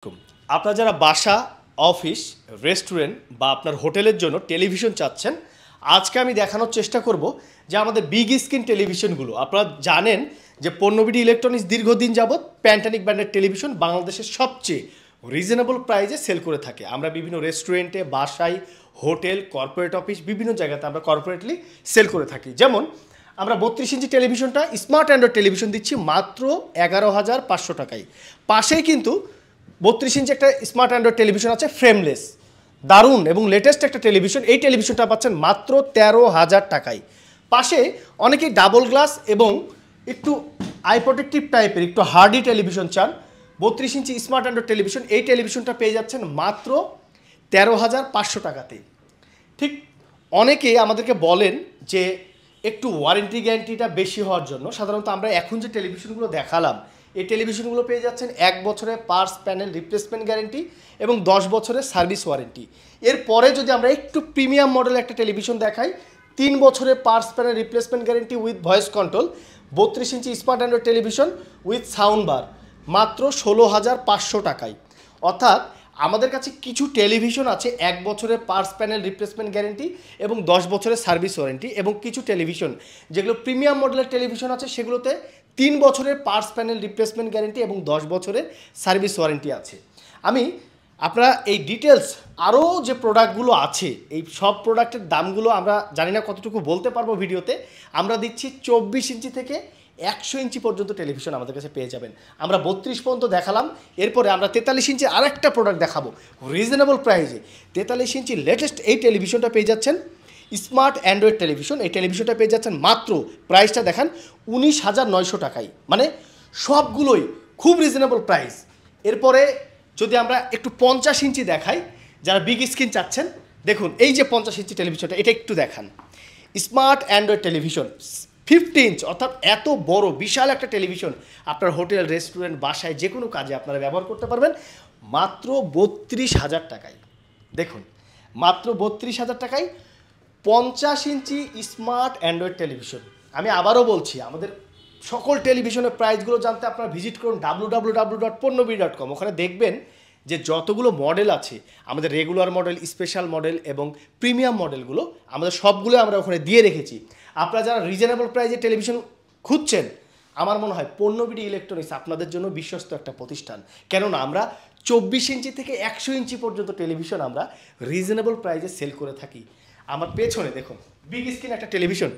আলাইকুম। আপনারা যারা বাসা, অফিস, রেস্টুরেন্ট বা আপনার হোটেলের জন্য টেলিভিশন চাচ্ছেন, আজকে আমি দেখানোর চেষ্টা করব যে আমাদের বিগ স্ক্রিন টেলিভিশনগুলো। আপনারা জানেন যে পণ্যবিডি ইলেকট্রনিক্স দীর্ঘদিন যাবৎ প্যান্টানিক ব্র্যান্ডের টেলিভিশন বাংলাদেশের সবচেয়ে রিজনেবল প্রাইসে সেল করে থাকে। আমরা বিভিন্ন রেস্টুরেন্টে, বাসায়, হোটেল, কর্পোরেট অফিস বিভিন্ন জায়গাতে আমরা কর্পোরেটলি সেল করে থাকি। যেমন আমরা 32 ইঞ্চি টেলিভিশনটা স্মার্ট অ্যান্ড্রয়েড টেলিভিশন দিচ্ছি মাত্র 11,500 টাকায়। পাশেই কিন্তু 32 ইঞ্চি একটা স্মার্ট অ্যান্ড্রয়েড টেলিভিশন আছে, ফ্রেমলেস, দারুণ এবং লেটেস্ট একটা টেলিভিশন। এই টেলিভিশনটা পাচ্ছেন মাত্র 13,000 টাকায়। পাশে অনেকেই ডাবল গ্লাস এবং একটু আই প্রোটেক্টিভ টাইপের একটু হার্ডি টেলিভিশন চান। 32 ইঞ্চি স্মার্ট অ্যান্ড্রয়েড টেলিভিশন, এই টেলিভিশনটা পেয়ে যাচ্ছেন মাত্র 13,500 টাকাতে। ঠিক অনেকেই আমাদেরকে বলেন যে একটু ওয়ারেন্টি গ্যারান্টিটা বেশি হওয়ার জন্য সাধারণত আমরা এখন যে টেলিভিশনগুলো দেখালাম, এই টেলিভিশনগুলো পেয়ে যাচ্ছেন 1 বছরের পার্টস প্যানেল রিপ্লেসমেন্ট গ্যারেন্টি এবং 10 বছরের সার্ভিস ওয়ারেন্টি। এরপরে যদি আমরা একটু প্রিমিয়াম মডেল একটা টেলিভিশন দেখাই, 3 বছরের parts panel replacement guarantee with voice control, 32 inch smart Android television with sound bar, মাত্র 16,500 টাকায়। অর্থাৎ আমাদের কাছে কিছু টেলিভিশন আছে 1 বছরের পার্টস প্যানেল রিপ্লেসমেন্ট গ্যারেন্টি এবং 10 বছরের সার্ভিস ওয়ারেন্টি, এবং কিছু টেলিভিশন যেগুলো প্রিমিয়াম মডেলের টেলিভিশন আছে সেগুলোতে 3 বছরের পার্টস প্যানেল রিপ্লেসমেন্ট গ্যারেন্টি এবং 10 বছরের সার্ভিস ওয়ারেন্টি আছে। আমি আপনারা এই ডিটেলস আরও যে প্রোডাক্টগুলো আছে, এই সব প্রোডাক্টের দামগুলো আমরা জানি না কতটুকু বলতে পারবো ভিডিওতে। আমরা দিচ্ছি 24 ইঞ্চি থেকে 100 ইঞ্চি পর্যন্ত টেলিভিশন আমাদের কাছে পেয়ে যাবেন। আমরা 32 পর্যন্ত দেখালাম, এরপরে আমরা 43 ইঞ্চি আরেকটা প্রোডাক্ট দেখাবো রিজনেবল প্রাইসে। 43 ইঞ্চি লেটেস্ট এই টেলিভিশনটা পেয়ে যাচ্ছেন স্মার্ট অ্যান্ড্রয়েড টেলিভিশন। এই টেলিভিশনটা পেয়ে যাচ্ছেন মাত্র, প্রাইসটা দেখান, 19,900 টাকায়। মানে সবগুলোই খুব রিজনেবল প্রাইস। এরপরে যদি আমরা একটু 50 ইঞ্চি দেখাই, যারা বিগ স্ক্রিন চাচ্ছেন, দেখুন এই যে 50 ইঞ্চি টেলিভিশনটা, এটা একটু দেখান। স্মার্ট অ্যান্ড্রয়েড টেলিভিশন 50 ইঞ্চ, অর্থাৎ এত বড় বিশাল একটা টেলিভিশন আপনার হোটেল, রেস্টুরেন্ট, বাসায় যে কোনো কাজে আপনারা ব্যবহার করতে পারবেন মাত্র 32,000 টাকায়। দেখুন মাত্র 32,000 টাকায় 50 ইঞ্চি স্মার্ট অ্যান্ড্রয়েড টেলিভিশন। আমি আবারও বলছি, আমাদের সকল টেলিভিশনের প্রাইসগুলো জানতে আপনারা ভিজিট করুন www.ponnobidi.com। ওখানে দেখবেন যে যতগুলো মডেল আছে, আমাদের রেগুলার মডেল, স্পেশাল মডেল এবং প্রিমিয়াম মডেলগুলো আমাদের সবগুলো আমরা ওখানে দিয়ে রেখেছি। আপনারা যারা রিজনেবল প্রাইসে টেলিভিশন খুঁজছেন, আমার মনে হয় পণ্যবিডি ইলেকট্রনিক্স আপনাদের জন্য বিশ্বস্ত একটা প্রতিষ্ঠান। কেননা আমরা 24 ইঞ্চি থেকে 100 ইঞ্চি পর্যন্ত টেলিভিশন আমরা রিজনেবল প্রাইসে সেল করে থাকি। আমার পেছনে দেখুন বিগ স্ক্রিন একটা television,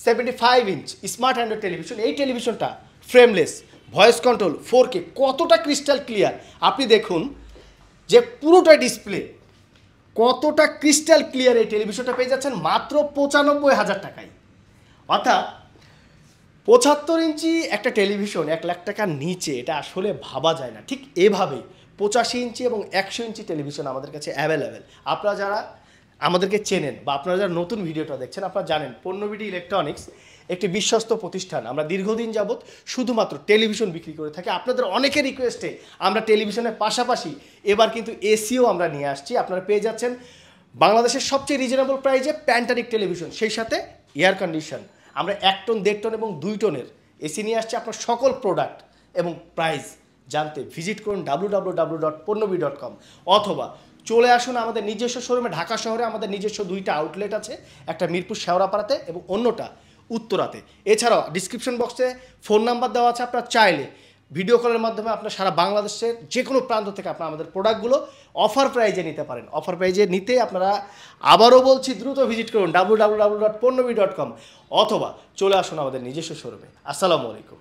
75 inch smart Android television. এই টেলিভিশনটা ফ্রেমলেস, ভয়েস কন্ট্রোল, 4K, কতটা ক্রিস্টাল ক্লিয়ার আপনি দেখুন, যে পুরোটা ডিসপ্লে কতটা ক্রিস্টাল ক্লিয়ার। এই টেলিভিশনটা পেয়ে যাচ্ছেন মাত্র 95,000 টাকায়। অর্থাৎ 75 ইঞ্চি একটা টেলিভিশন 1 লাখ টাকার নিচে, এটা আসলে ভাবা যায় না। ঠিক এভাবে 85 ইঞ্চি এবং 100 ইঞ্চি টেলিভিশন আমাদের কাছে অ্যাভেলেবেল। আপনারা যারা আমাদেরকে চেনেন বা আপনারা যারা নতুন ভিডিওটা দেখছেন, আপনারা জানেন পণ্যবিডি ইলেকট্রনিক্স একটি বিশ্বস্ত প্রতিষ্ঠান। আমরা দীর্ঘদিন যাবৎ শুধুমাত্র টেলিভিশন বিক্রি করে থাকি। আপনাদের অনেকের রিকোয়েস্টে আমরা টেলিভিশনের পাশাপাশি এবার কিন্তু এসিও আমরা নিয়ে আসছি। আপনারা পেয়ে যাচ্ছেন বাংলাদেশের সবচেয়ে রিজনেবল প্রাইসে প্যান্টানিক টেলিভিশন, সেই সাথে এয়ার কন্ডিশন। আমরা 1 টন, 1.5 টন এবং 2 টনের এসি নিয়ে আসছি। আপনার সকল প্রোডাক্ট এবং প্রাইস জানতে ভিজিট করুন www.ponnobidi.com, অথবা চলে আসুন আমাদের নিজস্ব শোরুমে। ঢাকা শহরে আমাদের নিজস্ব 2টা আউটলেট আছে, একটা মিরপুর শেওড়াপাড়াতে এবং অন্যটা উত্তরাতে। এছাড়াও ডিসক্রিপশন বক্সে ফোন নাম্বার দেওয়া আছে, আপনারা চাইলে ভিডিও কলের মাধ্যমে আপনার সারা বাংলাদেশের যে কোনো প্রান্ত থেকে আপনারা আমাদের প্রোডাক্টগুলো অফার প্রাইজে নিতে পারেন। অফার প্রাইজে নিতে আপনারা, আবারও বলছি, দ্রুত ভিজিট করুন www.ponnobidi.com, অথবা চলে আসুন আমাদের নিজস্ব শোরুমে। আসসালামু আলাইকুম।